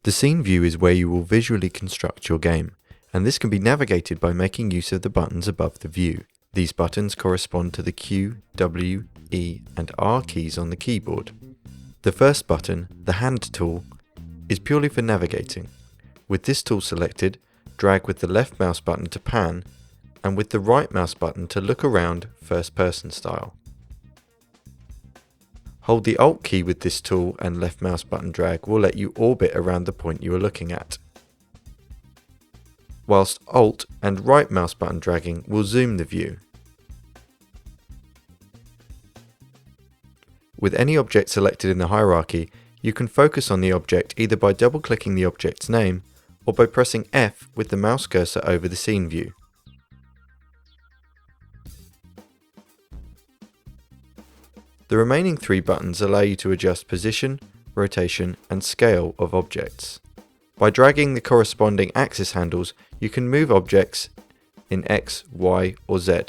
The scene view is where you will visually construct your game, and this can be navigated by making use of the buttons above the view. These buttons correspond to the Q, W, E and R keys on the keyboard. The first button, the hand tool, is purely for navigating. With this tool selected, drag with the left mouse button to pan, and with the right mouse button to look around first person style. Hold the Alt key with this tool and left mouse button drag will let you orbit around the point you are looking at, whilst Alt and right mouse button dragging will zoom the view. With any object selected in the hierarchy, you can focus on the object either by double clicking the object's name or by pressing F with the mouse cursor over the scene view. The remaining three buttons allow you to adjust position, rotation and scale of objects. By dragging the corresponding axis handles, you can move objects in X, Y or Z.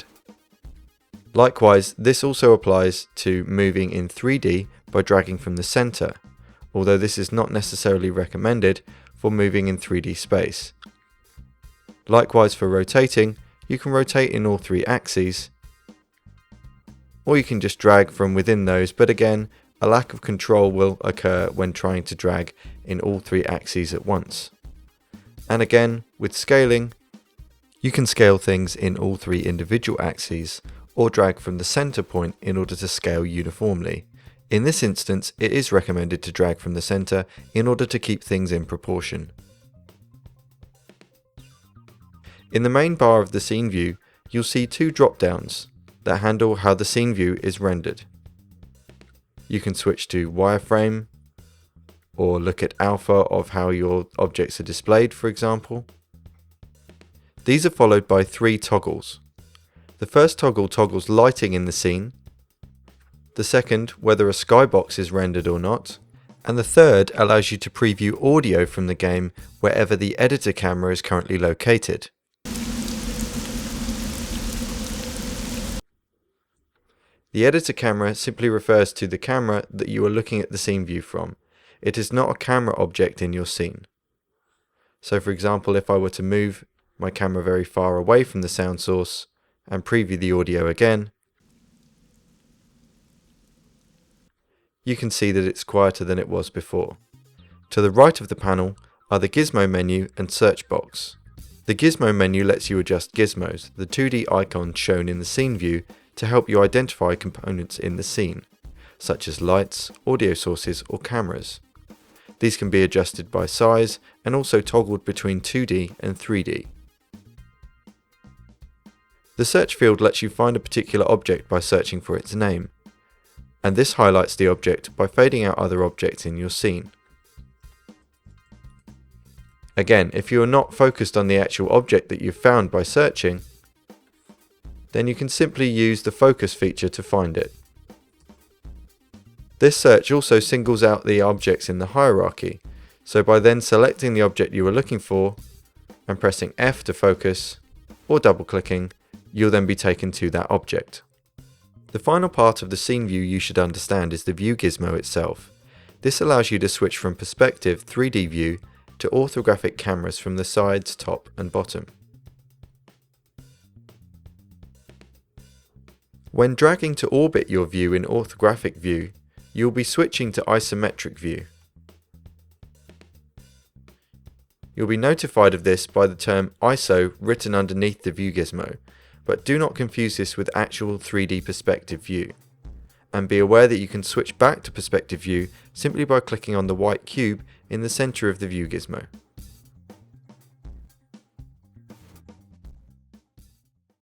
Likewise, this also applies to moving in 3D by dragging from the center, although this is not necessarily recommended for moving in 3D space. Likewise for rotating, you can rotate in all three axes, or you can just drag from within those, but again, a lack of control will occur when trying to drag in all three axes at once. And again, with scaling, you can scale things in all three individual axes, or drag from the center point in order to scale uniformly. In this instance, it is recommended to drag from the center in order to keep things in proportion. In the main bar of the scene view, you'll see two drop-downs that handle how the scene view is rendered. You can switch to wireframe, or look at alpha of how your objects are displayed, for example. These are followed by three toggles. The first toggle toggles lighting in the scene, the second whether a skybox is rendered or not, and the third allows you to preview audio from the game wherever the editor camera is currently located. The editor camera simply refers to the camera that you are looking at the scene view from. It is not a camera object in your scene. So for example, if I were to move my camera very far away from the sound source and preview the audio again, you can see that it's quieter than it was before. To the right of the panel are the Gizmo menu and search box. The Gizmo menu lets you adjust gizmos, the 2D icons shown in the scene view, to help you identify components in the scene, such as lights, audio sources or cameras. These can be adjusted by size and also toggled between 2D and 3D. The search field lets you find a particular object by searching for its name, and this highlights the object by fading out other objects in your scene. Again, if you are not focused on the actual object that you've found by searching, then you can simply use the focus feature to find it. This search also singles out the objects in the hierarchy, so by then selecting the object you are looking for and pressing F to focus, or double clicking, you'll then be taken to that object. The final part of the scene view you should understand is the view gizmo itself. This allows you to switch from perspective 3D view to orthographic cameras from the sides, top and bottom. When dragging to orbit your view in orthographic view, you'll be switching to isometric view. You'll be notified of this by the term ISO written underneath the view gizmo, but do not confuse this with actual 3D perspective view. And be aware that you can switch back to perspective view simply by clicking on the white cube in the center of the view gizmo.